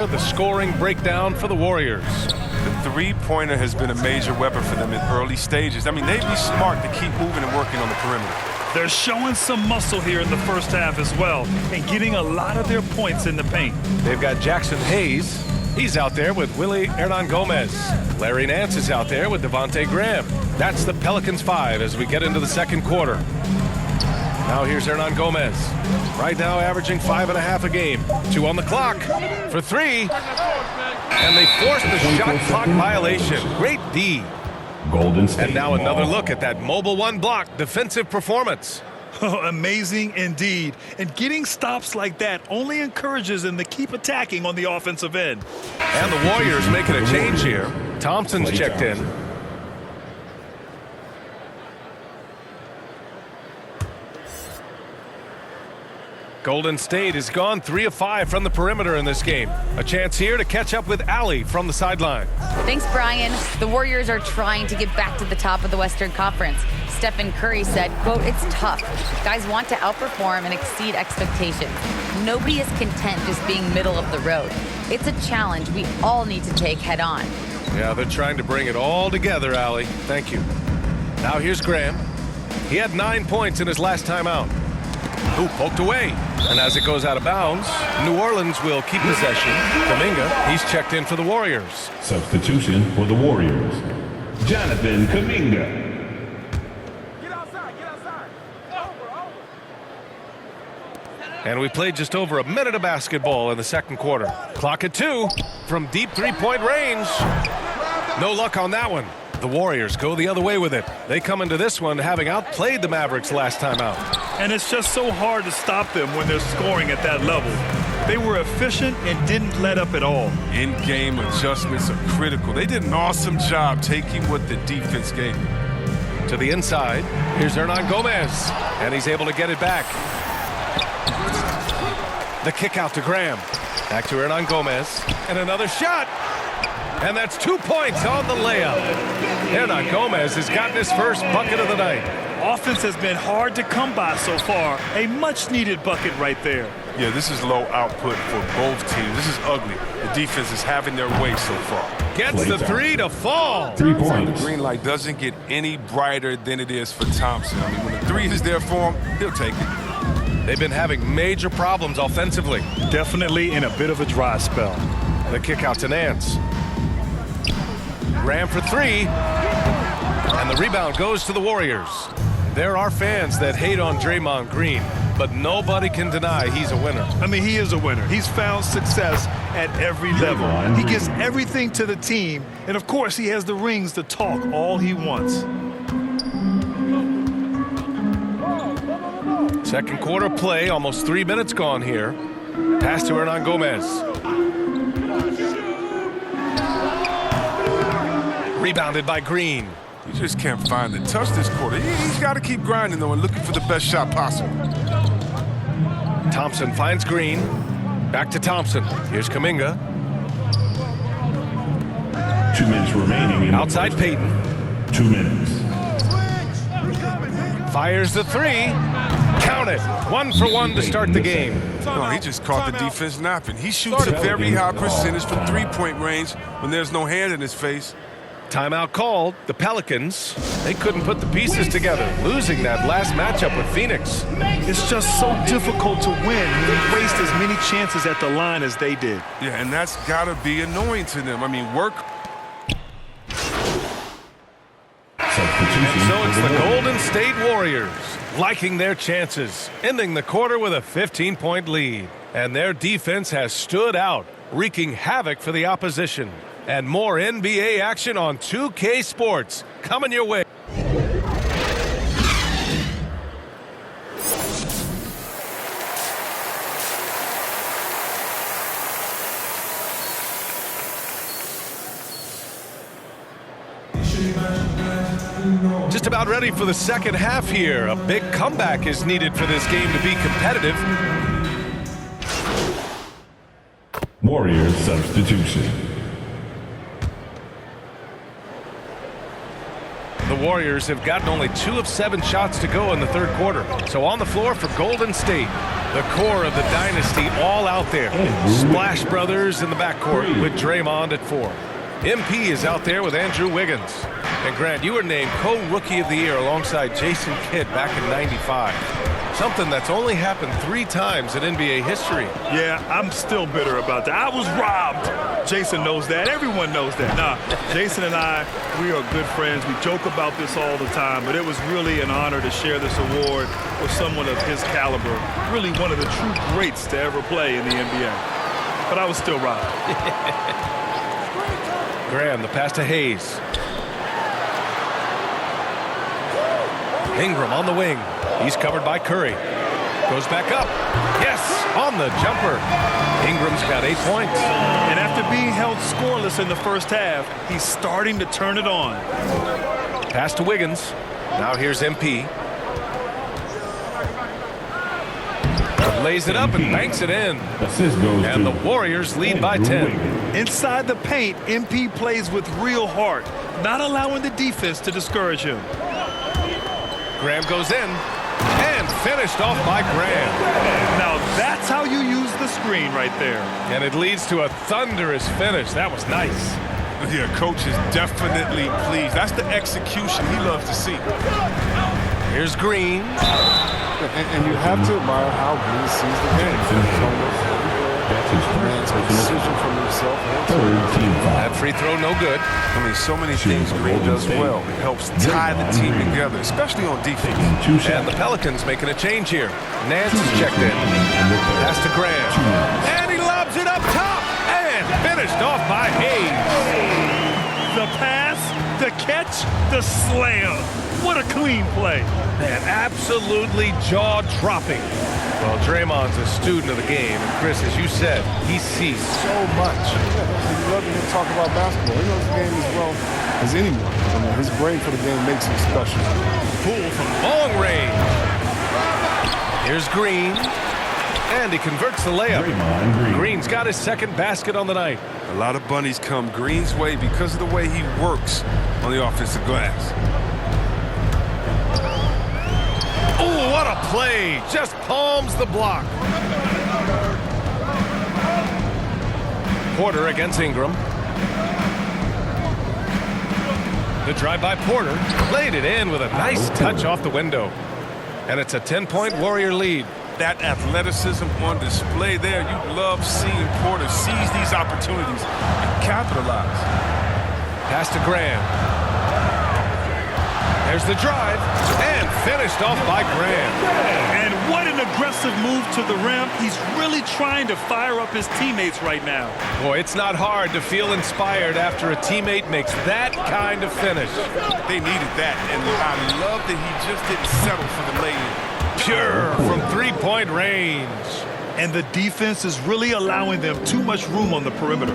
The scoring breakdown for the Warriors. The three-pointer has been a major weapon for them in early stages. I mean, they'd be smart to keep moving and working on the perimeter. They're showing some muscle here in the first half as well and getting a lot of their points in the paint. They've got Jackson Hayes. He's out there with Willie Hernan-Gomez. Larry Nance is out there with Devontae Graham. That's the Pelicans 5 as we get into the second quarter. Now here's Hernan-Gomez. Right now averaging 5.5 a game. 2 on the clock for 3. And they forced the shot clock violation. Great D. Golden State. And now another look at that mobile one block defensive performance. Oh, amazing indeed. And getting stops like that only encourages them to keep attacking on the offensive end. And the Warriors making a change here. Thompson's checked in. Golden State has gone 3 of 5 from the perimeter in this game. A chance here to catch up with Allie from the sideline. Thanks, Brian. The Warriors are trying to get back to the top of the Western Conference. Stephen Curry said, quote, "It's tough. Guys want to outperform and exceed expectations. Nobody is content just being middle of the road. It's a challenge we all need to take head on." Yeah, they're trying to bring it all together, Allie. Thank you. Now here's Graham. He had 9 points in his last time out. Ooh, poked away. And as it goes out of bounds, New Orleans will keep possession. Kuminga, he's checked in for the Warriors. Substitution for the Warriors. Jonathan Kuminga. And we played just over a minute of basketball in the second quarter. Clock at 2 from deep three-point range. No luck on that one. The Warriors go the other way with it. They come into this one having outplayed the Mavericks last time out. And it's just so hard to stop them when they're scoring at that level. They were efficient and didn't let up at all. In-game adjustments are critical. They did an awesome job taking what the defense gave them. To the inside, here's Hernan-Gomez, and he's able to get it back. The kick out to Graham. Back to Hernan-Gomez, and another shot. And that's 2 points on the layup. Hernan-Gomez has gotten his first bucket of the night. Offense has been hard to come by so far. A much-needed bucket right there. Yeah, this is low output for both teams. This is ugly. The defense is having their way so far. Gets the 3 to fall. 3 The points. green light doesn't get any brighter than it is for Thompson. I mean, when the 3 is there for him, he'll take it. They've been having major problems offensively. Definitely in a bit of a dry spell. The kick out to Nance. Graham for 3. And the rebound goes to the Warriors. There are fans that hate on Draymond Green, but nobody can deny he's a winner. I mean, he is a winner. He's found success at every level. He gives everything to the team, and of course, he has the rings to talk all he wants. Second quarter play, almost 3 minutes gone here. Pass to Hernan-Gomez. Rebounded by Green. You just can't find the touch this quarter. He's got to keep grinding, though, and looking for the best shot possible. Thompson finds Green. Back to Thompson. Here's Kuminga. 2 minutes remaining. In Outside Payton. 2 minutes. Fires the 3. Count it. 1 for 1 to start the game. No, he just caught the defense napping. He shoots a very high percentage from three-point range when there's no hand in his face. Timeout called. The Pelicans, they couldn't put the pieces together, losing that last matchup with Phoenix. It's just so difficult to win when you waste as many chances at the line as they did. Yeah, and that's got to be annoying to them. I mean, work. Substitution. So it's the Golden State Warriors liking their chances, ending the quarter with a 15-point lead. And their defense has stood out, wreaking havoc for the opposition. And more NBA action on 2K Sports coming your way. Just about ready for the second half here. A big comeback is needed for this game to be competitive. Warriors substitution. The Warriors have gotten only 2 of 7 shots to go in the third quarter. So on the floor for Golden State, the core of the dynasty all out there. Splash Brothers in the backcourt with Draymond at 4. MP is out there with Andrew Wiggins. And Grant, you were named co-rookie of the year alongside Jason Kidd back in '95. Something that's only happened 3 times in NBA history. Yeah, I'm still bitter about that. I was robbed. Jason knows that. Everyone knows that. Nah, Jason and I, we are good friends. We joke about this all the time, but it was really an honor to share this award with someone of his caliber. Really one of the true greats to ever play in the NBA. But I was still robbed. Graham, the pass to Hayes. Ingram on the wing. He's covered by Curry. Goes back up. Yes, on the jumper. Ingram's got 8 points. And after being held scoreless in the first half, he's starting to turn it on. Pass to Wiggins. Now here's MP. Lays it up and banks it in. And the Warriors lead by 10. Inside the paint, MP plays with real heart, not allowing the defense to discourage him. Graham goes in and finished off by Graham. Now that's how you use the screen right there. And it leads to a thunderous finish. That was nice. Yeah, coach is definitely pleased. That's the execution he loves to see. Here's Green. And you have to admire how Green sees the game. Demands a decision from himself. That free throw no good. I mean, so many things Green does well. It helps tie the team together, especially on defense. And the Pelicans making a change here. Nance is checked in. Pass to Graham. And he lobs it up top. And finished off by Hayes. The pass, the catch, the slam. What a clean play. Man, absolutely jaw-dropping. Well, Draymond's a student of the game. And Chris, as you said, he sees so much. You love to talk about basketball. He knows the game as well as anyone. I mean, his brain for the game makes him special. Poole from long range. Here's Green. And he converts the layup. Green's got his second basket on the night. A lot of bunnies come Green's way because of the way he works on the offensive glass. Oh, what a play. Just palms the block. Porter against Ingram. The drive by Porter. Laid it in with a nice touch off the window. And it's a 10-point Warrior lead. That athleticism on display there. You love seeing Porter seize these opportunities and capitalize. Pass to Graham. There's the drive, and finished off by Graham. And what an aggressive move to the rim. He's really trying to fire up his teammates right now. Boy, it's not hard to feel inspired after a teammate makes that kind of finish. They needed that, and I love that he just didn't settle for the lay-in. Pure from three-point range. And the defense is really allowing them too much room on the perimeter.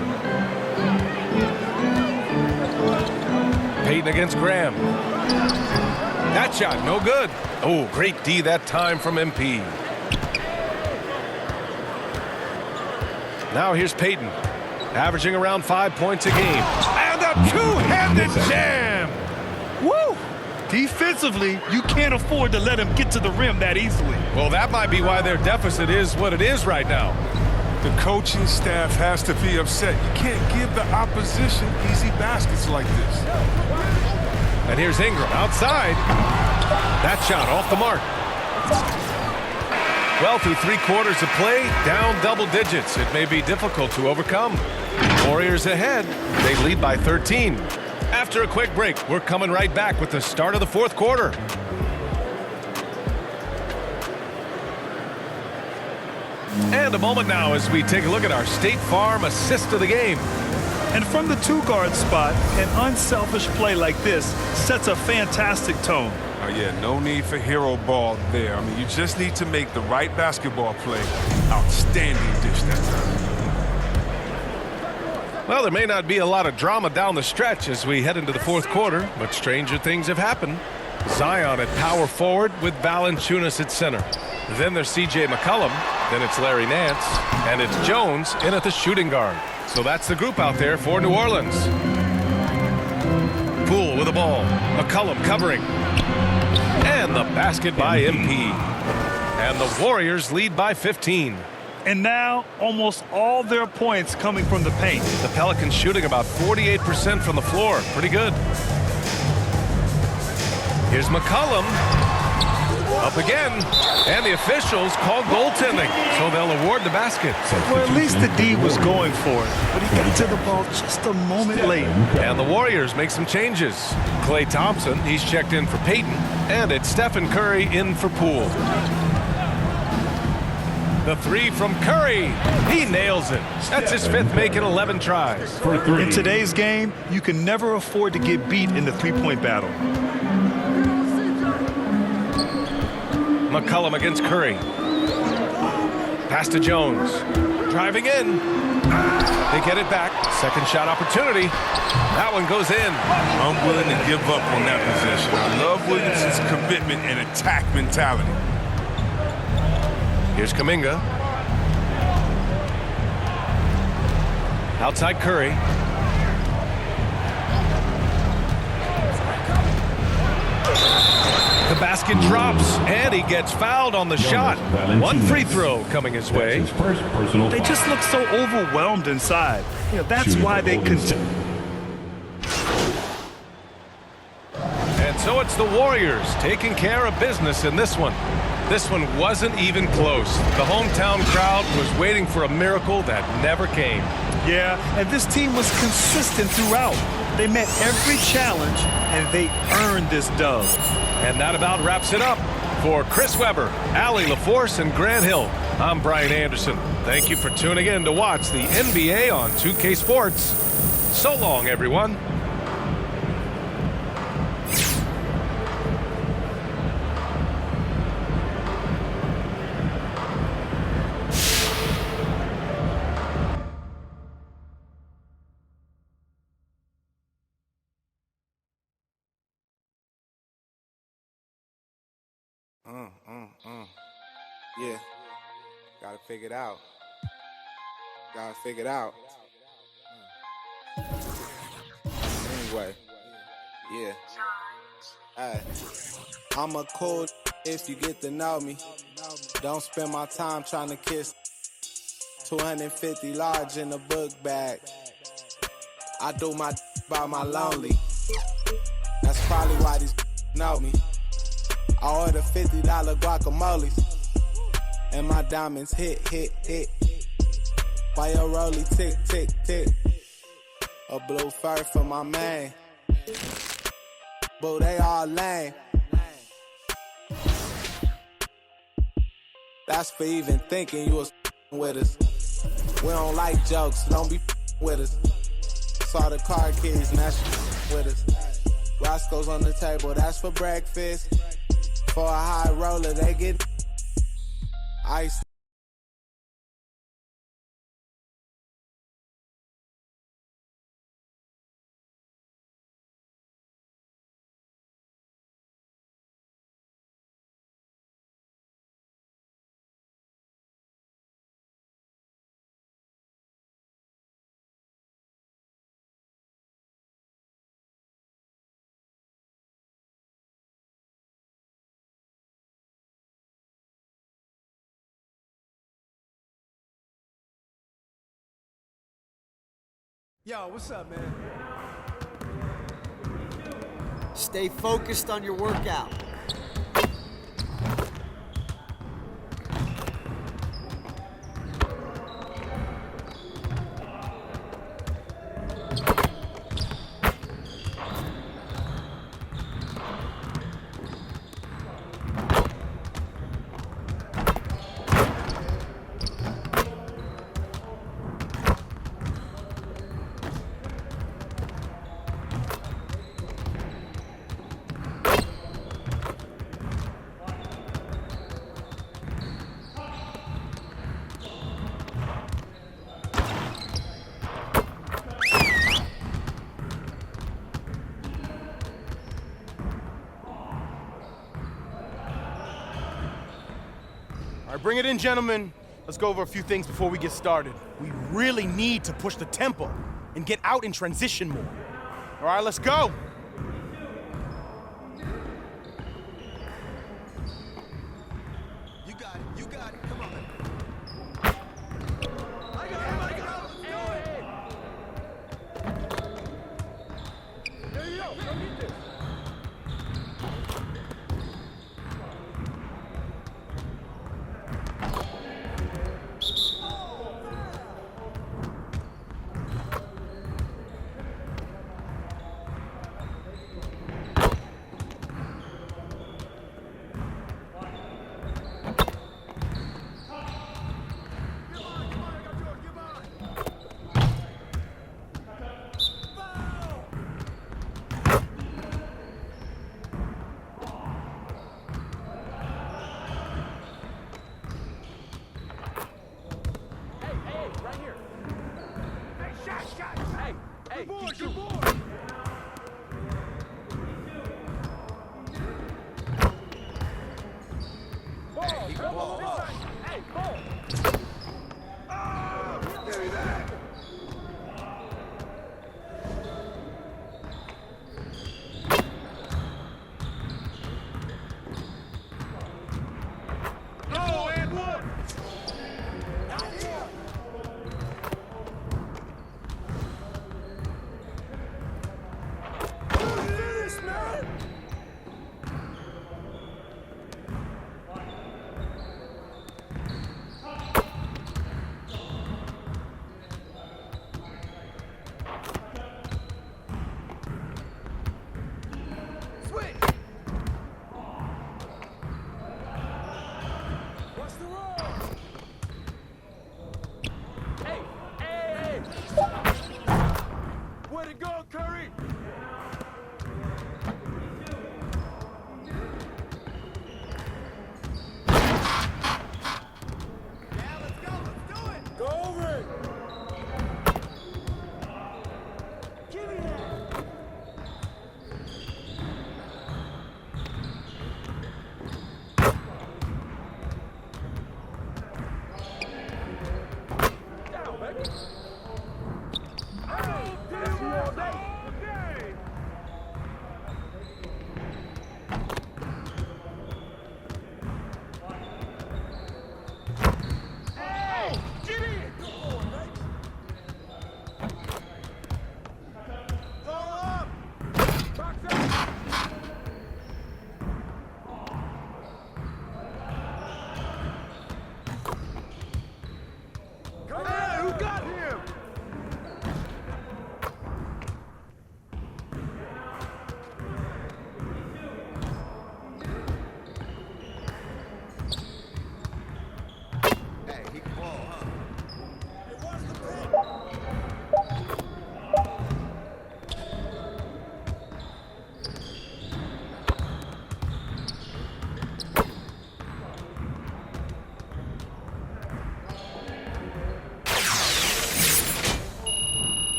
Payton against Graham. That shot, no good. Oh, great D that time from MP. Now here's Payton, averaging around 5 points a game. And a two-handed jam. Woo! Defensively, you can't afford to let him get to the rim that easily. Well, that might be why their deficit is what it is right now. The coaching staff has to be upset. You can't give the opposition easy baskets like this. And here's Ingram outside. That shot off the mark. Well, through 3 quarters of play, down double digits. It may be difficult to overcome. Warriors ahead. They lead by 13. After a quick break, we're coming right back with the start of the 4th quarter. And a moment now as we take a look at our State Farm assist of the game. And from the 2-guard spot, an unselfish play like this sets a fantastic tone. Oh, yeah, no need for hero ball there. I mean, you just need to make the right basketball play. Outstanding dish that time. Well, there may not be a lot of drama down the stretch as we head into the 4th quarter, but stranger things have happened. Zion at power forward with Valanciunas at center. Then there's C.J. McCollum. Then it's Larry Nance. And it's Jones in at the shooting guard. So that's the group out there for New Orleans. Poole with the ball. McCollum covering. And the basket by MP. And the Warriors lead by 15. And now, almost all their points coming from the paint. The Pelicans shooting about 48% from the floor. Pretty good. Here's McCollum. Up again. And the officials call goaltending, so they'll award the basket. Well, at least the D was going for it, but he got to the ball just a moment late. And the Warriors make some changes. Klay Thompson, he's checked in for Peyton. And it's Stephen Curry in for Poole. The three from Curry. He nails it. That's his fifth, making 11 tries. In today's game, you can never afford to get beat in the three-point battle. McCollum against Curry. Pass to Jones. Driving in. They get it back. Second shot opportunity. That one goes in. Unwilling to give up on that possession. I love Williamson's commitment and attack mentality. Here's Kuminga. Outside Curry. The basket drops, and he gets fouled on the shot. One free throw coming his way. They just look so overwhelmed inside. You know, that's why they continue. And so it's the Warriors taking care of business in this one. This one wasn't even close. The hometown crowd was waiting for a miracle that never came. Yeah, and this team was consistent throughout. They met every challenge, and they earned this dub. And that about wraps it up. For Chris Webber, Allie LaForce, and Grant Hill, I'm Brian Anderson. Thank you for tuning in to watch the NBA on 2K Sports. So long, everyone. Yeah, gotta figure it out. Gotta figure it out. Anyway, yeah. Hey, I'm a cool if you get to know me. Don't spend my time trying to kiss. 250 large in a book bag. I do my by my lonely. That's probably why these know me. I order $50 guacamoles. And my diamonds hit. Why your rollie tick. A blue fur for my man. Boo, they all lame. That's for even thinking you was with us. We don't like jokes, don't be with us. Saw the car keys, now she with us. Roscoe's on the table, that's for breakfast. For a high roller, they get ice. Yo, what's up, man? Stay focused on your workout. All right, bring it in, gentlemen. Let's go over a few things before we get started. We really need to push the tempo and get out in transition more. All right, let's go.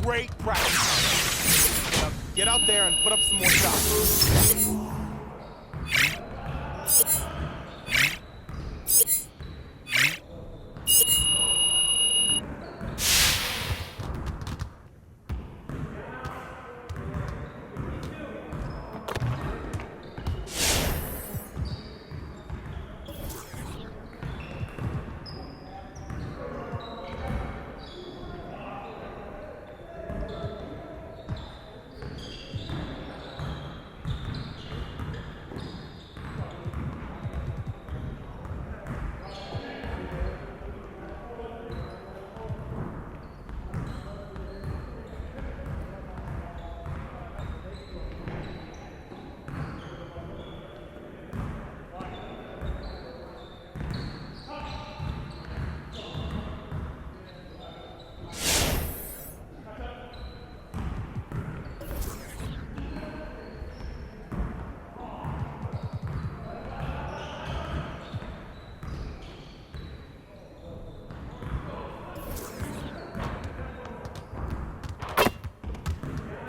Great practice. Now get out there and put up some more shots.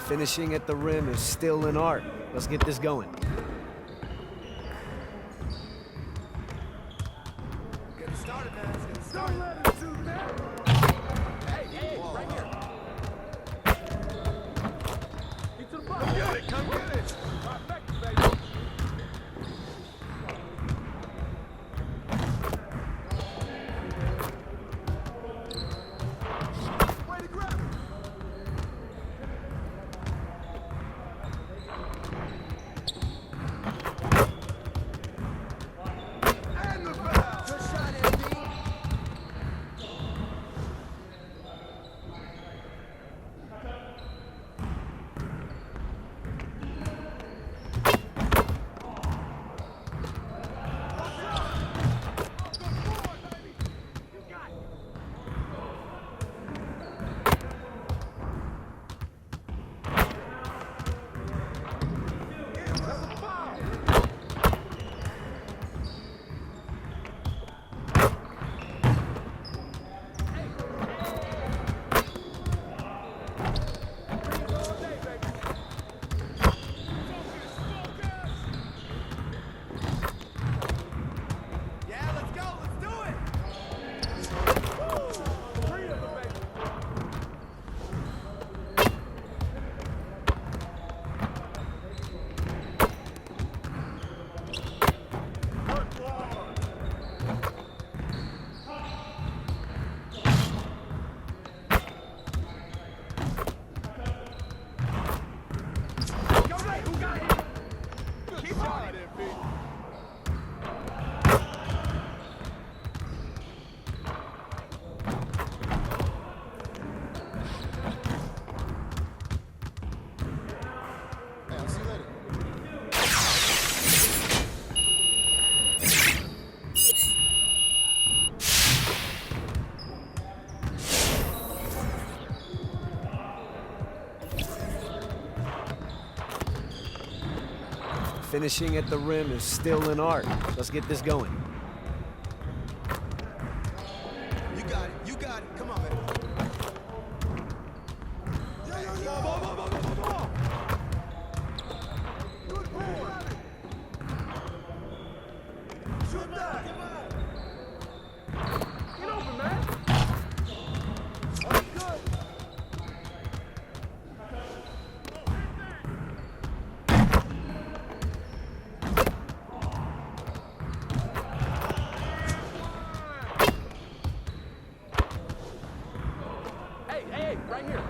Finishing at the rim is still an art. Let's get this going. Get it started, man. Let's get it started. Hey, right here. Get to the ball. Come get it, come get it. Perfect, baby. Way to grab it. And the foul. Good shot, MB. Yeah, let's go. Let's do it. Woo! Three of them, baby. Good ball. Go right. Who got it? Good shot, MB. Hey, I'll see you later. Finishing at the rim is still an art. Let's get this going. You got it. You got it. Come on, baby. Yeah. Ball. Good ball. Shoot that. Get open, man. That's good. Hey, right here.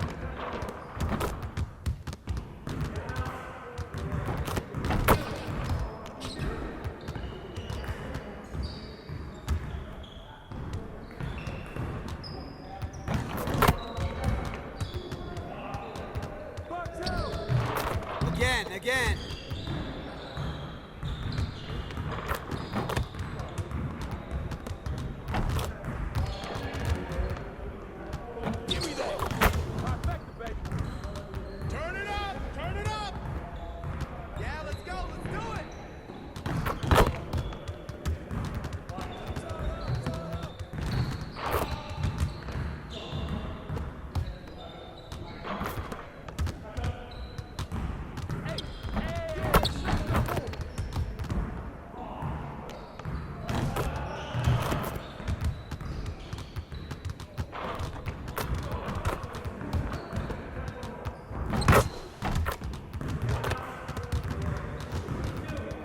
Again. Give me that. Perfect, baby. Turn it up. Turn it up. Yeah, let's go. Let's do it.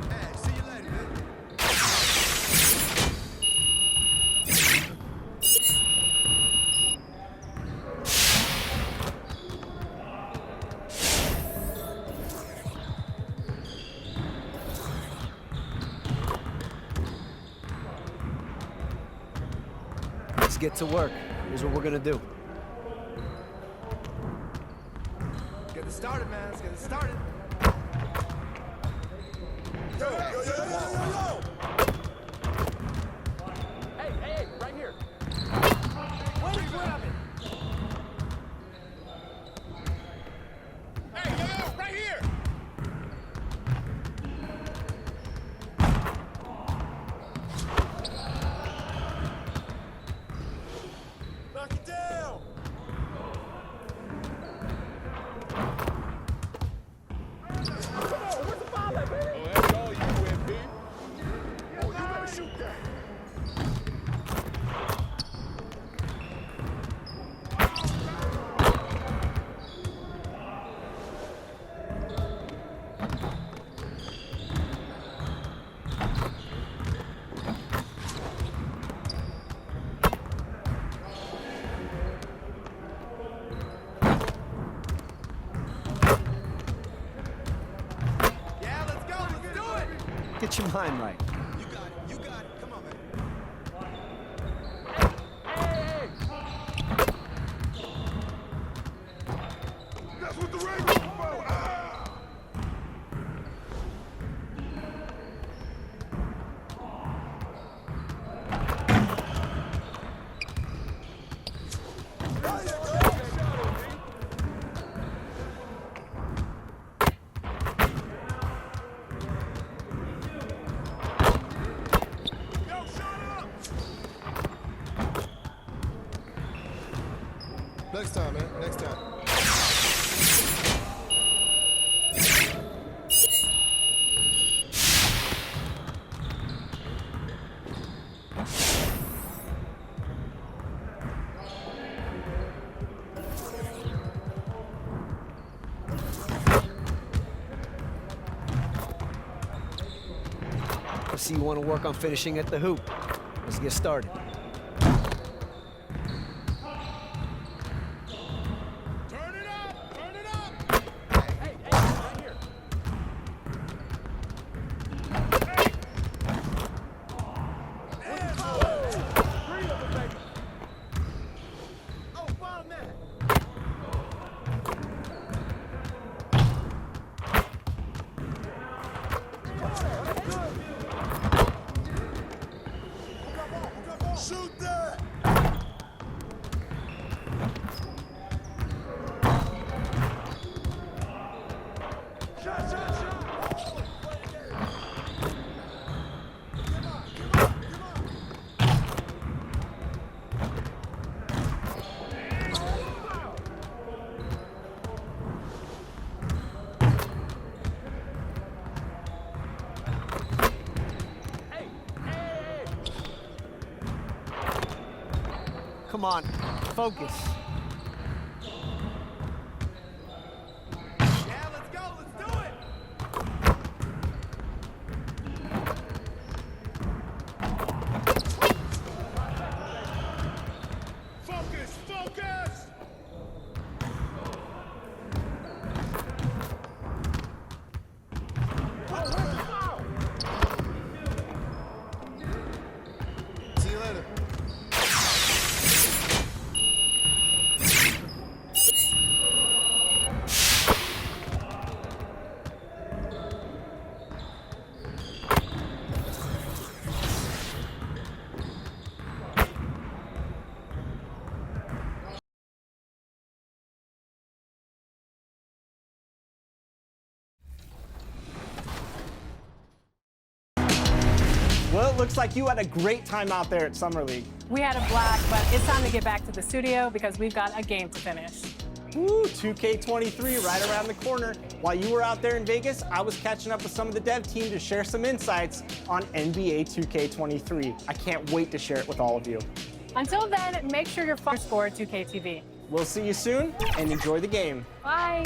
Hey, see you later, man. Let's get to work. Here's what we're gonna do. Get it started, man. Let's get it started. Yo. Hey, right here. Way to grab it. Hey, yo, right here. Knock it down. Get your mind right. You got it. You got it. Come on, man. That's what the Ravens are about. Ah! Next time, man. Next time. I see you want to work on finishing at the hoop. Let's get started. Turn it up. Turn it up. Hey, right here. Three of them, baby. Oh, found that. Shoot that! Shot, shot, shot! Come on, focus. Yeah, let's go, let's do it! Focus, focus! See you later. Well, it looks like you had a great time out there at Summer League. We had a blast, but it's time to get back to the studio because we've got a game to finish. Woo, 2K23 right around the corner. While you were out there in Vegas, I was catching up with some of the dev team to share some insights on NBA 2K23. I can't wait to share it with all of you. Until then, make sure you're following Score 2K TV. We'll see you soon, and enjoy the game. Bye.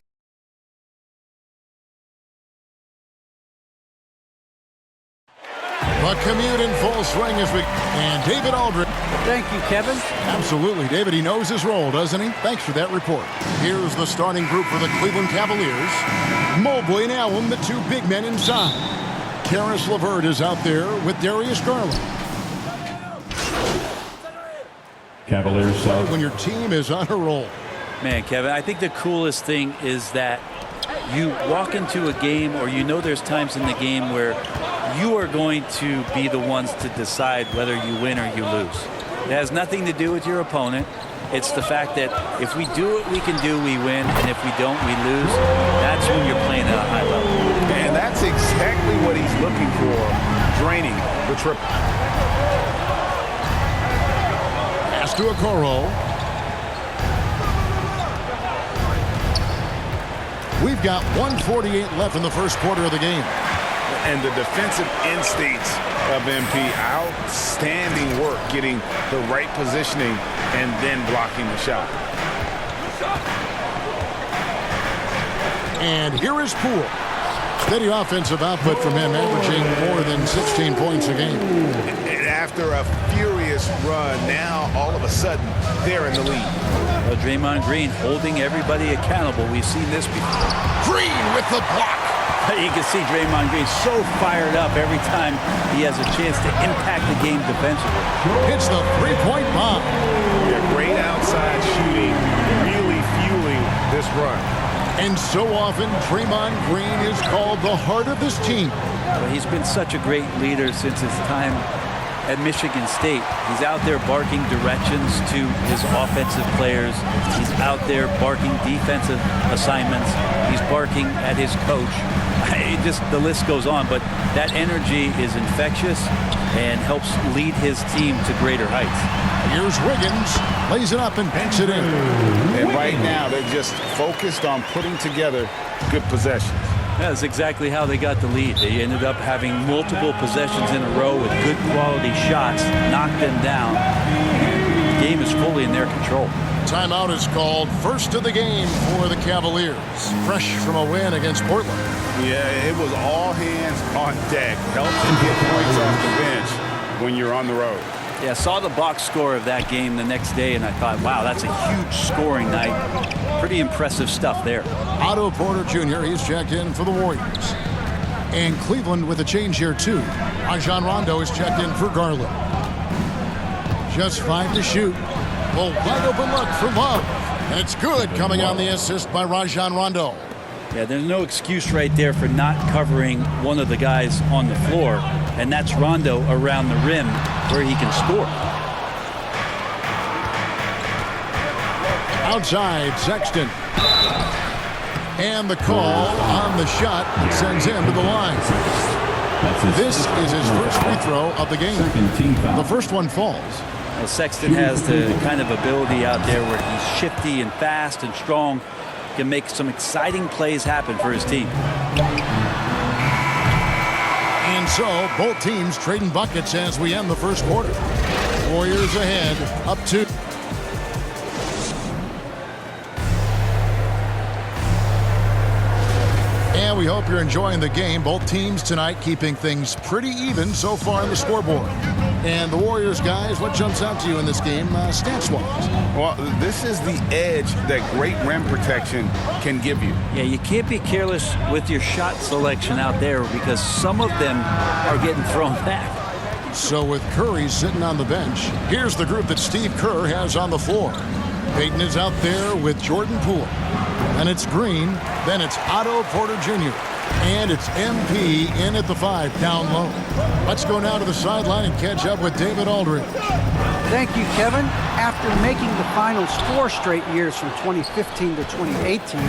The commute in full swing as we... And David Aldridge. Thank you, Kevin. Absolutely, David. He knows his role, doesn't he? Thanks for that report. Here's the starting group for the Cleveland Cavaliers. Mobley and Allen, the two big men inside. Karis LeVert is out there with Darius Garland. Cavaliers side. When your team is on a roll. Man, Kevin, I think the coolest thing is that you walk into a game, or you know there's times in the game where you are going to be the ones to decide whether you win or you lose. It has nothing to do with your opponent. It's the fact that if we do what we can do, we win, and if we don't, we lose. That's when you're playing at a high level. And that's exactly what he's looking for, draining the triple. Pass to Okoro. We've got 1:48 left in the first quarter of the game. And the defensive instincts of MP, outstanding work getting the right positioning and then blocking the shot. And here is Poole. Steady offensive output from him, averaging more than 16 points a game. And after a furious run, now all of a sudden they're in the lead. Well, Draymond Green holding everybody accountable. We've seen this before. Green with the block. You can see Draymond Green so fired up every time he has a chance to impact the game defensively. Hits the three-point bomb. Yeah, great outside shooting, really fueling this run. And so often, Draymond Green is called the heart of this team. Well, he's been such a great leader since his time at Michigan State. He's out there barking directions to his offensive players. He's out there barking defensive assignments. He's barking at his coach. The list goes on, but that energy is infectious and helps lead his team to greater heights. Here's Wiggins, lays it up and banks it in. And right now, they're just focused on putting together good possessions. That's exactly how they got the lead. They ended up having multiple possessions in a row with good quality shots, knocked them down. The game is fully in their control. Timeout is called, first of the game for the Cavaliers. Fresh from a win against Portland. Yeah, it was all hands on deck. Helps to get points off the bench when you're on the road. Yeah, I saw the box score of that game the next day, and I thought, wow, that's a huge scoring night. Pretty impressive stuff there. Otto Porter Jr., he's checked in for the Warriors. And Cleveland with a change here, too. Rajon Rondo is checked in for Garland. Just 5 to shoot. Well, wide open look for Love. And it's good, coming on the assist by Rajon Rondo. Yeah, there's no excuse right there for not covering one of the guys on the floor, and that's Rondo around the rim where he can score. Outside, Sexton. And the call on the shot sends him to the line. This is his first free throw of the game. The first one falls. Well, Sexton has the kind of ability out there where he's shifty and fast and strong, can make some exciting plays happen for his team. And so both teams trading buckets as we end the first quarter. Warriors ahead, up 2. And we hope you're enjoying the game. Both teams tonight keeping things pretty even so far on the scoreboard. And the Warriors, guys, what jumps out to you in this game, stats-wise? Well, this is the edge that great rim protection can give you. Yeah, you can't be careless with your shot selection out there because some of them are getting thrown back. So with Curry sitting on the bench, here's the group that Steve Kerr has on the floor. Payton is out there with Jordan Poole. And it's Green, then it's Otto Porter Jr., and it's MP in at the 5 down low. Let's go now to the sideline and catch up with David Aldridge. Thank you, Kevin. After making the finals 4 straight years from 2015 to 2018,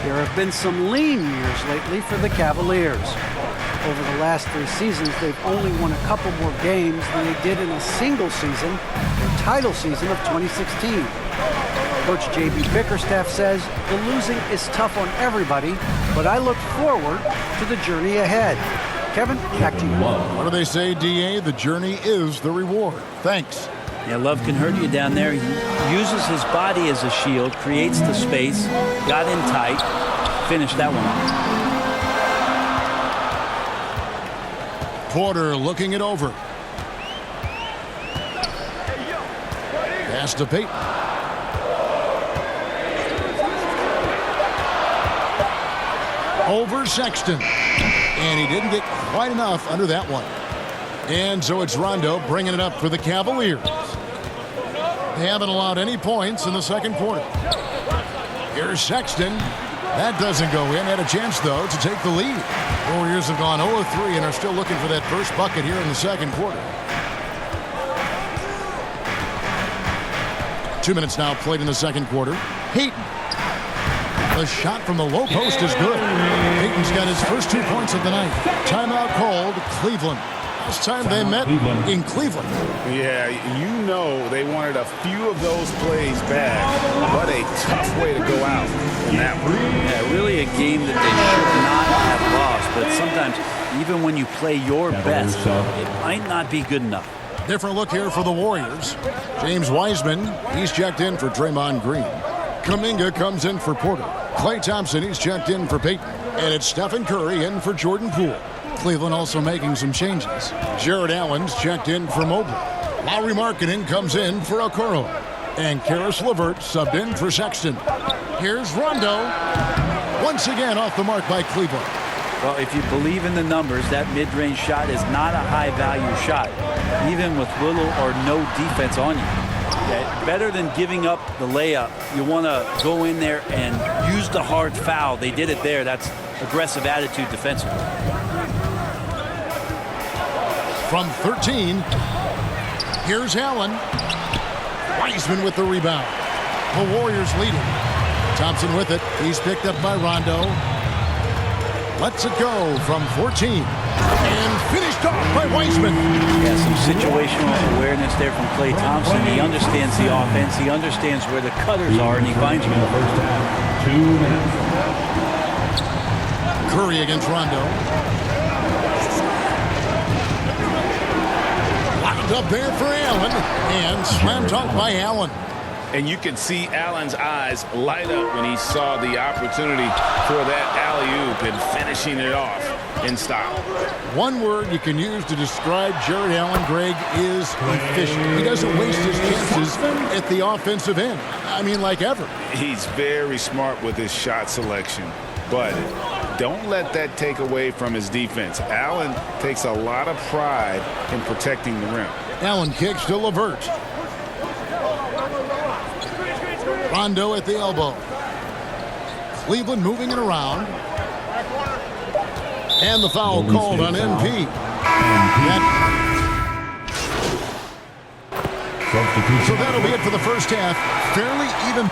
there have been some lean years lately for the Cavaliers. Over the last 3 seasons, they've only won a couple more games than they did in a single season, the title season of 2016. Coach J.B. Bickerstaff says the losing is tough on everybody, but I look forward to the journey ahead. Kevin, back to you. What do they say, D.A.? The journey is the reward. Thanks. Yeah, Love can hurt you down there. He uses his body as a shield, creates the space, got in tight, finished that one off. Porter looking it over. Pass to Payton. Over Sexton. And he didn't get quite enough under that one. And so it's Rondo bringing it up for the Cavaliers. They haven't allowed any points in the second quarter. Here's Sexton. That doesn't go in. Had a chance, though, to take the lead. Warriors have gone 0-3 and are still looking for that first bucket here in the second quarter. 2 minutes now played in the second quarter. Payton. The shot from the low post is good. Payton's got his first 2 points of the night. Timeout called Cleveland. Last time they met in Cleveland. Yeah, you know they wanted a few of those plays back. What a tough way to go out in that one. Yeah, really a game that they should not have lost. But sometimes, even when you play your best, it might not be good enough. Different look here for the Warriors. James Wiseman, he's checked in for Draymond Green. Kuminga comes in for Porter. Klay Thompson, he's checked in for Payton. And it's Stephen Curry in for Jordan Poole. Cleveland also making some changes. Jared Allen's checked in for Mobley. Lauri Markkanen comes in for Okoro. And Karis LeVert subbed in for Sexton. Here's Rondo. Once again off the mark by Cleveland. Well, if you believe in the numbers, that mid-range shot is not a high-value shot, even with little or no defense on you. Yeah, better than giving up the layup, you want to go in there and use the hard foul. They did it there. That's aggressive attitude defensively. From 13, here's Allen. Wiseman with the rebound. The Warriors leading. Thompson with it. He's picked up by Rondo. Lets it go from 14. And finished off by Wiseman. Yeah, some situational awareness there from Klay Thompson. He understands the offense. He understands where the cutters are, and he finds them. Curry against Rondo. Locked up there for Allen. And slam dunk by Allen. And you can see Allen's eyes light up when he saw the opportunity for that alley-oop and finishing it off in style. One word you can use to describe Jared Allen, Greg, is efficient. He doesn't waste his chances at the offensive end. I mean, like ever. He's very smart with his shot selection, but don't let that take away from his defense. Allen takes a lot of pride in protecting the rim. Allen kicks to LeVert. Rondo at the elbow. Cleveland moving it around. And the foul called on MP. So that'll be it for the first half. Fairly even.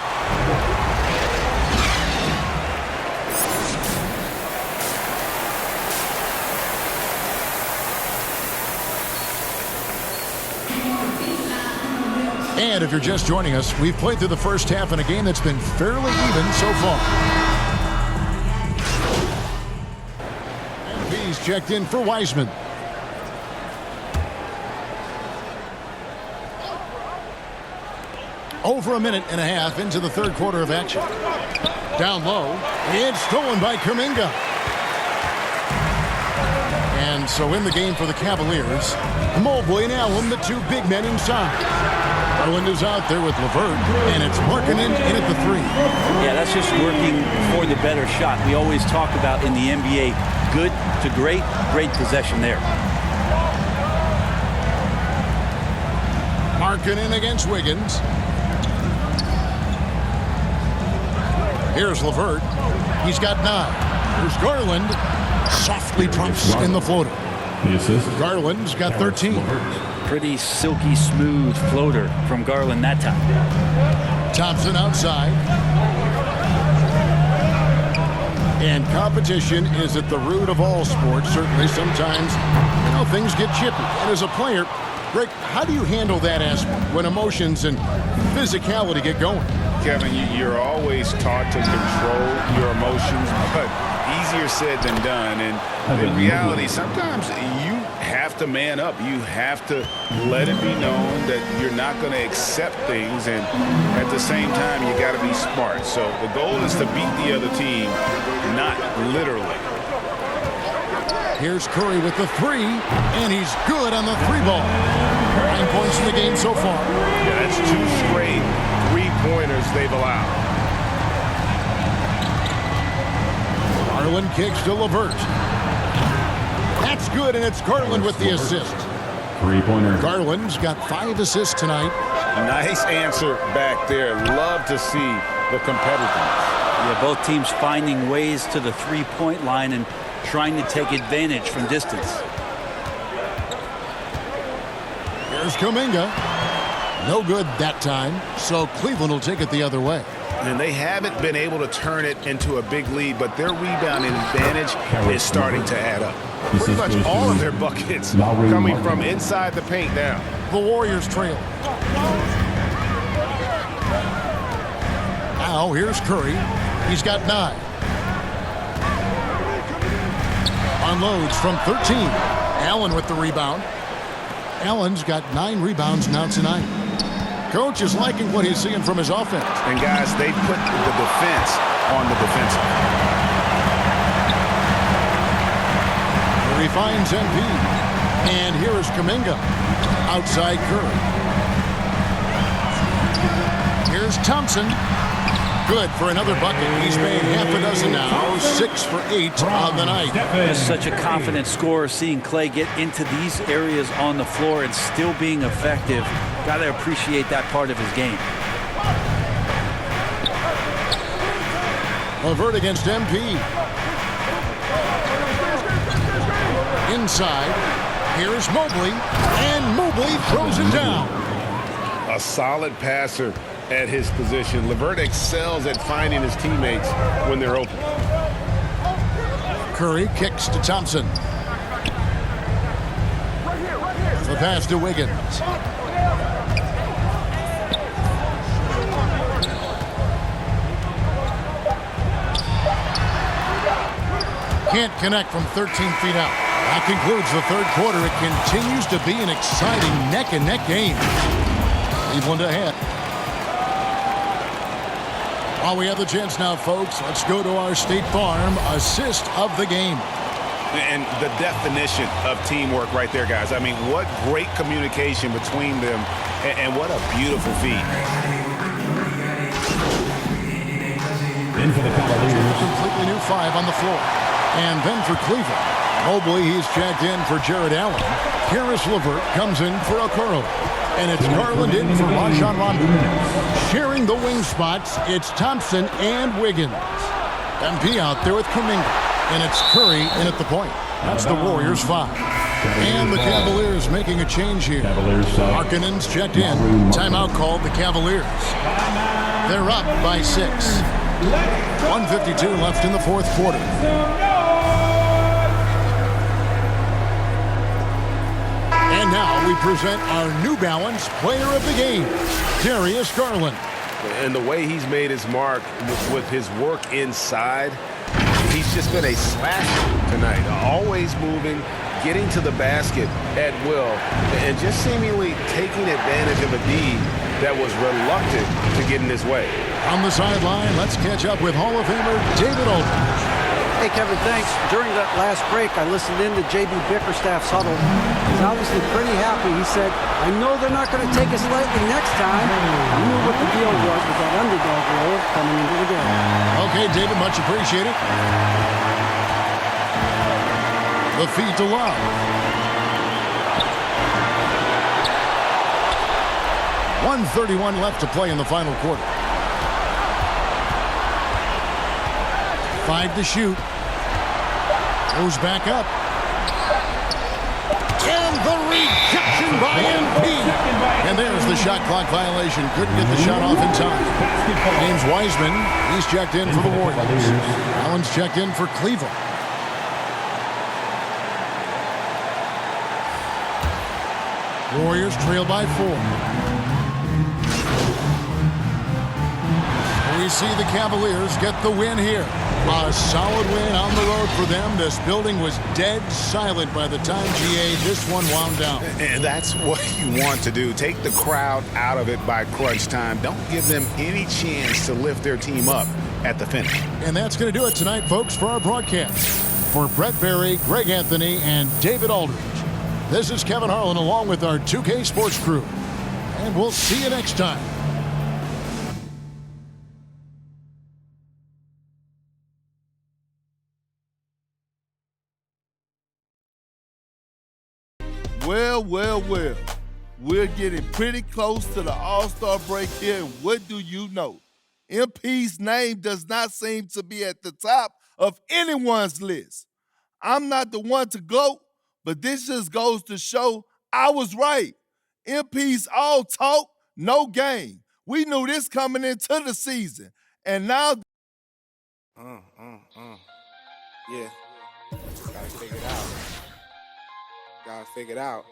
And if you're just joining us, we've played through the first half in a game that's been fairly even so far. MP's checked in for Wiseman. Over a minute and a half into the third quarter of action. Down low, it's stolen by Kuminga. And so in the game for the Cavaliers, Mobley and Allen, the two big men inside. Garland is out there with LeVert, and it's working in at the three. Yeah, that's just working for the better shot. We always talk about in the NBA, good to great, great possession there. Markkanen against Wiggins. Here's LeVert. He's got 9. Here's Garland. Softly trumps in the floater. Garland's got 13. Pretty silky smooth floater from Garland that time. Thompson outside. And competition is at the root of all sports. Certainly sometimes, things get chippy. And as a player, Greg, how do you handle that aspect when emotions and physicality get going? Kevin, you're always taught to control your emotions, but easier said than done. And in reality, sometimes you have to man up. You have to let it be known that you're not going to accept things, and at the same time, you got to be smart. So the goal is to beat the other team, not literally. Here's Curry with the 3, and he's good on the 3 ball. 9 points in the game so far. Yeah, that's 2 straight 3-pointers they've allowed. Garland kicks to LeVert. That's good, and it's Garland with the assist. 3-pointer. Garland's got 5 assists tonight. Nice answer back there. Love to see the competitiveness. Yeah, both teams finding ways to the 3-point line and trying to take advantage from distance. Here's Kuminga. No good that time, so Cleveland will take it the other way. And they haven't been able to turn it into a big lead, but their rebounding advantage is starting to add up. Pretty much all of their buckets coming from inside the paint now. The Warriors trail. Now here's Curry. He's got 9. Unloads from 13. Allen with the rebound. Allen's got 9 rebounds now tonight. Coach is liking what he's seeing from his offense. And guys, they put the defense on the defensive. Curry finds MP. And here is Kuminga. Outside Curry. Here's Thompson. Good for another bucket. He's made half a dozen now, 6 for 8 on the night. Just such a confident scorer, seeing Clay get into these areas on the floor and still being effective. Got to appreciate that part of his game. LeVert against MP. Inside. Here's Mobley. And Mobley throws it down. A solid passer at his position. LeVert excels at finding his teammates when they're open. Curry kicks to Thompson. The pass to Wiggins. Can't connect from 13 feet out. That concludes the third quarter. It continues to be an exciting neck-and-neck game. Cleveland ahead. While we have the chance now, folks, let's go to our State Farm assist of the game. And the definition of teamwork right there, guys. I mean, what great communication between them, and what a beautiful feat. In for the Cavaliers. Completely new 5 on the floor. And then for Cleveland, Mobley, he's checked in for Jared Allen. Karis LeVert comes in for Okoro. And it's Garland in for Rajon Rondo. Sharing the wing spots, it's Thompson and Wiggins. MP out there with Kuminga. And it's Curry in at the point. That's the Warriors 5. And the Cavaliers making a change here. Markkanen's checked in. Timeout called the Cavaliers. They're up by 6. 1:52 left in the fourth quarter. And now we present our New Balance player of the game, Darius Garland. And the way he's made his mark with his work inside, he's just been a slasher tonight. Always moving, getting to the basket at will, and just seemingly taking advantage of a D that was reluctant to get in his way. On the sideline, let's catch up with Hall of Famer David Aldridge. Hey, Kevin, thanks. During that last break, I listened in to J.B. Bickerstaff's huddle. He's obviously pretty happy. He said, I know they're not going to take us lightly next time. He knew what the deal was with that underdog role coming into the game. Okay, David, much appreciated. The feed to Love. 1:31 left to play in the final quarter. 5 to shoot. Goes back up. And the rejection by MP. And there's the shot clock violation. Couldn't get the shot off in time. James Wiseman, he's checked in for the Warriors. Allen's checked in for Cleveland. Warriors trail by 4. We see the Cavaliers get the win here. A solid win on the road for them. This building was dead silent by the time, GA, this one wound down. And that's what you want to do. Take the crowd out of it by crunch time. Don't give them any chance to lift their team up at the finish. And that's going to do it tonight, folks, for our broadcast. For Brett Berry, Greg Anthony, and David Aldridge, this is Kevin Harlan along with our 2K Sports crew. And we'll see you next time. Well, well, well. We're getting pretty close to the All-Star break here, and what do you know? MP's name does not seem to be at the top of anyone's list. I'm not the one to gloat, but this just goes to show I was right. MP's all talk, no game. We knew this coming into the season, and now... Yeah. Gotta figure it out. Gotta figure it out.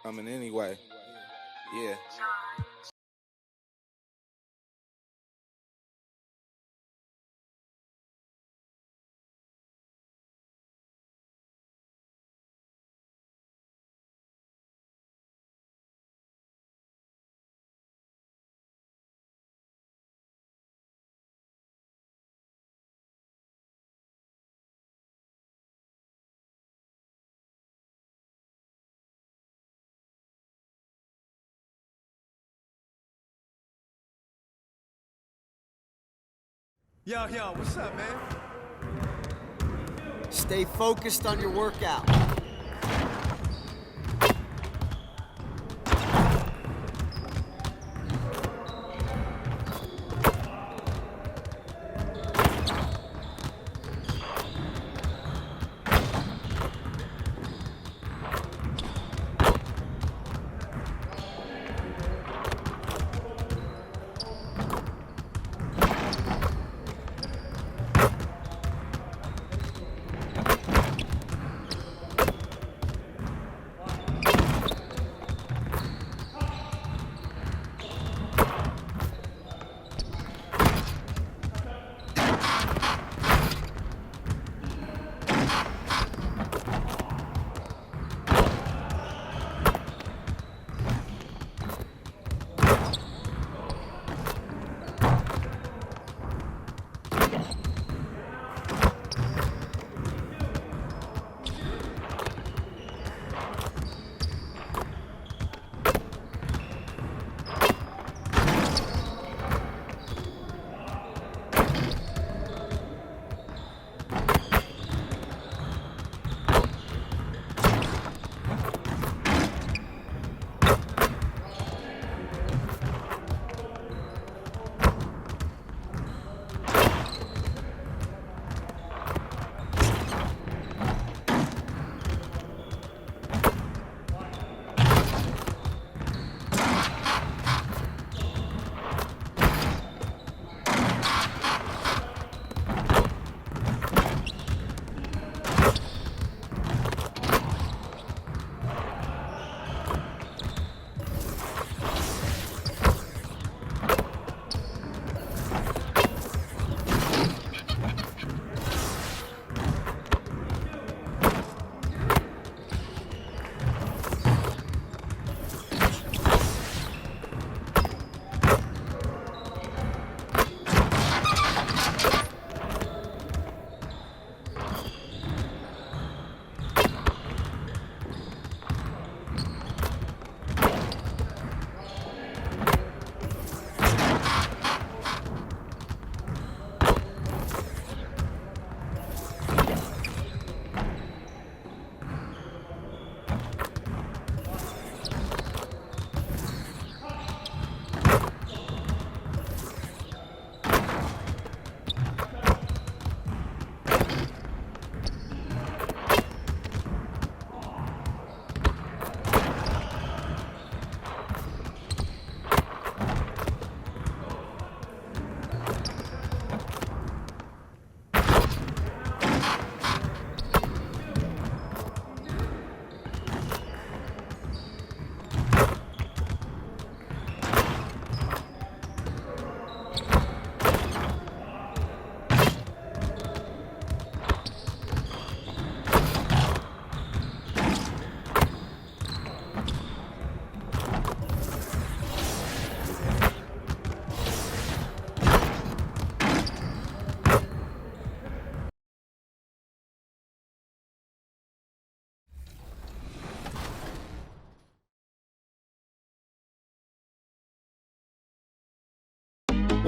Coming anyway. Yeah. Yo, what's up, man? Stay focused on your workout.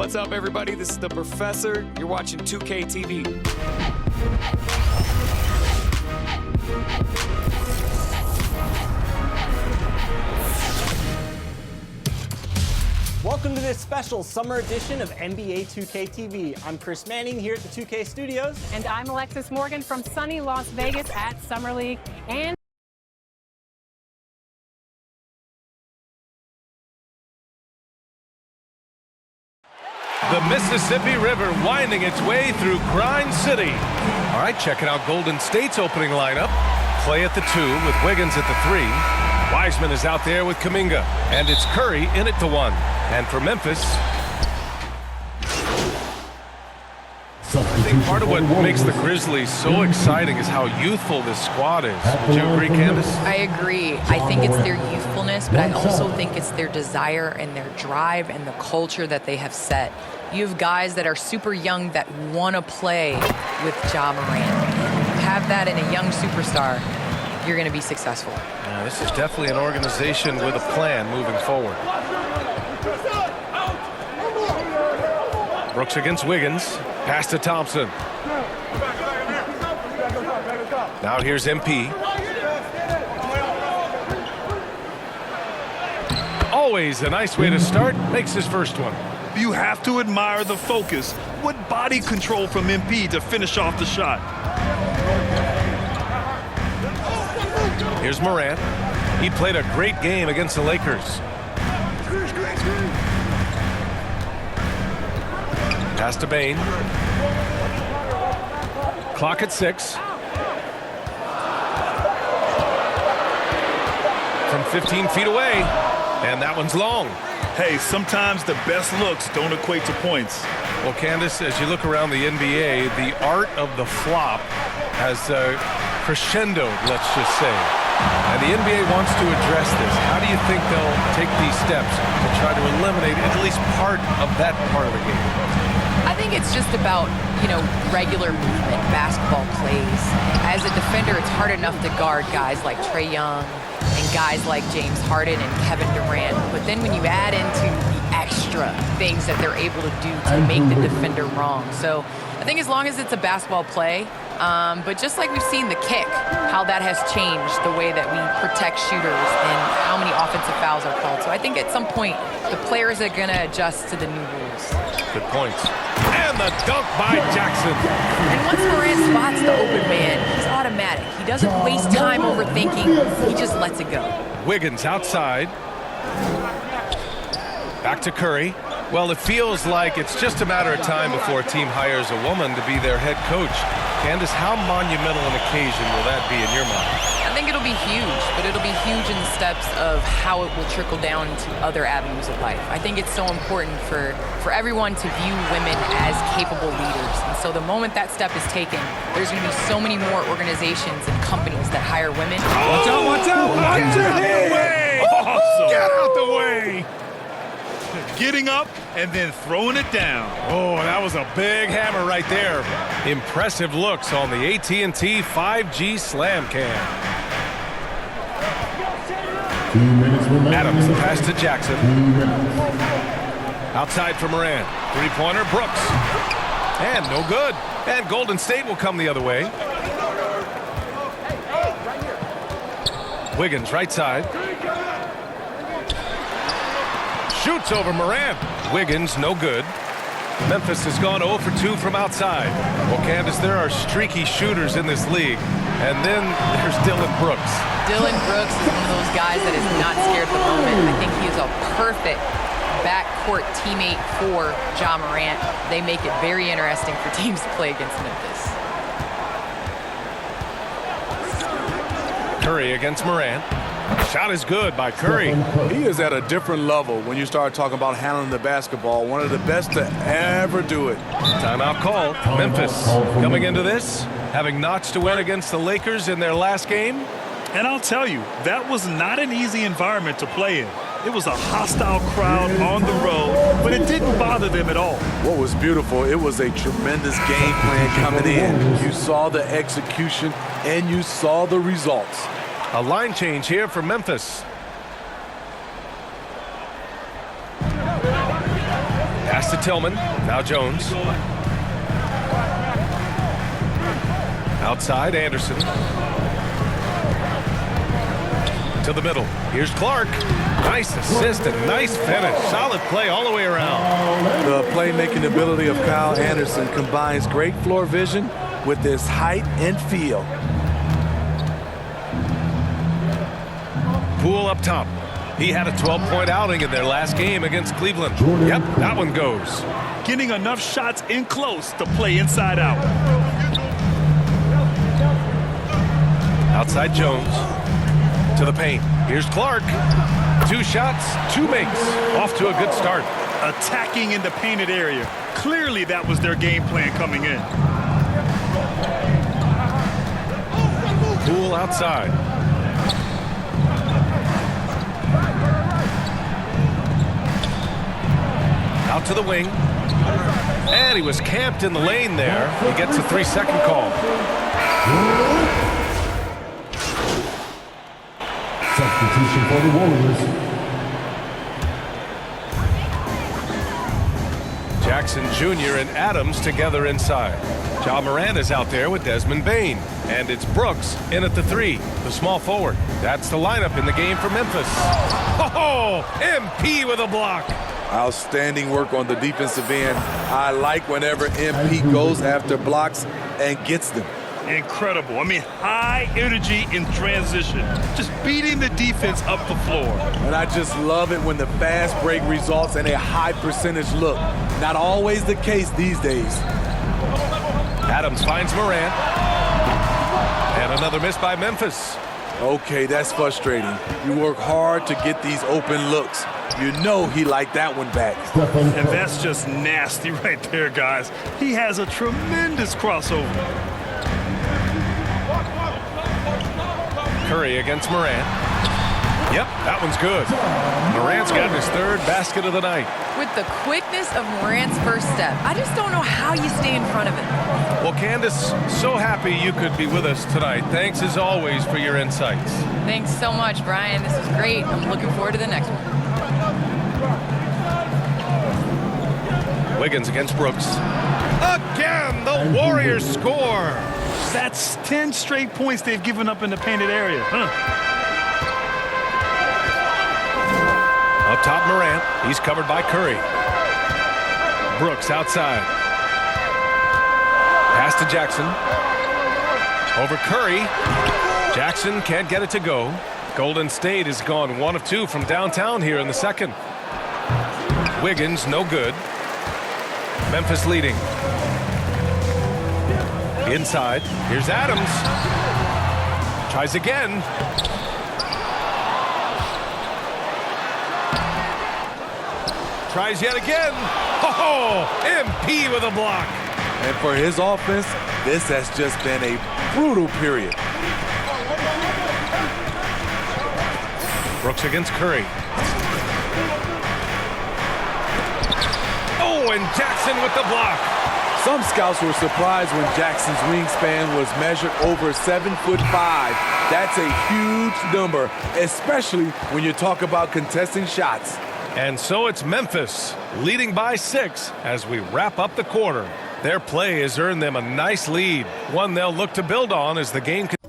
What's up, everybody? This is the Professor. You're watching 2K TV. Welcome to this special summer edition of NBA 2K TV. I'm Chris Manning here at the 2K Studios. And I'm Alexis Morgan from sunny Las Vegas at Summer League. And The Mississippi River winding its way through Grind City. All right, checking out Golden State's opening lineup. Clay at the 2 with Wiggins at the 3. Wiseman is out there with Kuminga. And it's Curry in at the 1. And for Memphis, I think part of what makes the Grizzlies so exciting is how youthful this squad is. Would you agree, Candace? I agree. I think it's their youthfulness, but I also think it's their desire and their drive and the culture that they have set. You have guys that are super young that want to play with Ja Morant. You have that in a young superstar, you're going to be successful. Yeah, this is definitely an organization with a plan moving forward. Brooks against Wiggins. Pass to Thompson. Now here's MP. Always a nice way to start. Makes his first one. You have to admire the focus. What body control from MP to finish off the shot. Here's Morant. He played a great game against the Lakers. Pass to Bain. Clock at 6. From 15 feet away. And that one's long. Hey, sometimes the best looks don't equate to points. Well, Candace, as you look around the NBA, the art of the flop has crescendoed, let's just say. And the NBA wants to address this. How do you think they'll take these steps to try to eliminate at least part of that part of the game? I think it's just about, regular movement, basketball plays. As a defender, it's hard enough to guard guys like Trae Young and guys like James Harden and Kevin Durant. But then when you add into the extra things that they're able to do to make the defender wrong. So I think as long as it's a basketball play, but just like we've seen the kick, how that has changed the way that we protect shooters and how many offensive fouls are called. So I think at some point, the players are going to adjust to the new rules. Good points. And the dunk by Jackson. And once Morant spots the open man, he's automatic. He doesn't waste time overthinking. He just lets it go. Wiggins outside. Back to Curry. Well, it feels like it's just a matter of time before a team hires a woman to be their head coach. Candace, how monumental an occasion will that be in your mind? I think it'll be huge, but it'll be huge in the steps of how it will trickle down to other avenues of life. I think it's so important for everyone to view women as capable leaders. And so the moment that step is taken, there's going to be so many more organizations and companies that hire women. Watch out, watch out! Watch Get out of the way! Awesome. Get out the way! Getting up and then throwing it down. Oh, that was a big hammer right there. Impressive looks on the AT&T 5G Slam Cam. 2 minutes remaining. Adams pass to Jackson. Outside for Morant. Three-pointer, Brooks. And no good. And Golden State will come the other way. Wiggins right side. Shoots over Morant. Wiggins, no good. Memphis has gone 0 for 2 from outside. Well, Candace, there are streaky shooters in this league. And then there's Dylan Brooks. Dylan Brooks is one of those guys that is not scared at the moment. I think he is a perfect backcourt teammate for Ja Morant. They make it very interesting for teams to play against Memphis. Curry against Morant. Shot is good by Curry. He is at a different level when you start talking about handling the basketball. One of the best to ever do it. Timeout call. Memphis coming into this, having notched a win against the Lakers in their last game. And I'll tell you, that was not an easy environment to play in. It was a hostile crowd on the road, but it didn't bother them at all. What was beautiful, it was a tremendous game plan coming in. You saw the execution, and you saw the results. A line change here for Memphis. Pass to Tillman. Now Jones. Outside, Anderson. To the middle. Here's Clark. Nice assist and nice finish. Solid play all the way around. The playmaking ability of Kyle Anderson combines great floor vision with his height and feel. Poole up top. He had a 12-point outing in their last game against Cleveland. Yep, that one goes. Getting enough shots in close to play inside out. Outside Jones. To the paint. Here's Clark. 2 shots, 2 makes. Off to a good start. Attacking in the painted area. Clearly that was their game plan coming in. Poole outside. Out to the wing. And he was camped in the lane there. He gets a 3-second call. Substitution for the Warriors. Jackson Jr. and Adams together inside. Ja Morant is out there with Desmond Bane. And it's Brooks in at the 3, the small forward. That's the lineup in the game for Memphis. Oh, MP with a block. Outstanding work on the defensive end. I like whenever MP goes after blocks and gets them. Incredible. I mean, high energy in transition. Just beating the defense up the floor. And I just love it when the fast break results in a high percentage look. Not always the case these days. Adams finds Morant. And another miss by Memphis. Okay, that's frustrating. You work hard to get these open looks. You know he liked that one back. And that's just nasty right there, guys. He has a tremendous crossover. Curry against Morant. Yep, that one's good. Morant's got his 3rd basket of the night. With the quickness of Morant's first step, I just don't know how you stay in front of him. Well, Candace, so happy you could be with us tonight. Thanks as always for your insights. Thanks so much, Brian. This was great. I'm looking forward to the next one. Wiggins against Brooks. Again, the Warriors score. That's 10 straight points they've given up in the painted area. Up top, Morant. He's covered by Curry. Brooks outside. Pass to Jackson. Over Curry. Jackson can't get it to go. Golden State has gone 1 of 2 from downtown here in the second. Wiggins, no good. Memphis leading. Inside. Here's Adams. Tries again. Tries yet again. Oh, MP with a block. And for his offense, this has just been a brutal period. Brooks against Curry. Oh, and Jackson with the block. Some scouts were surprised when Jackson's wingspan was measured over 7'5". That's a huge number, especially when you talk about contesting shots. And so it's Memphis leading by 6 as we wrap up the quarter. Their play has earned them a nice lead, one they'll look to build on as the game continues.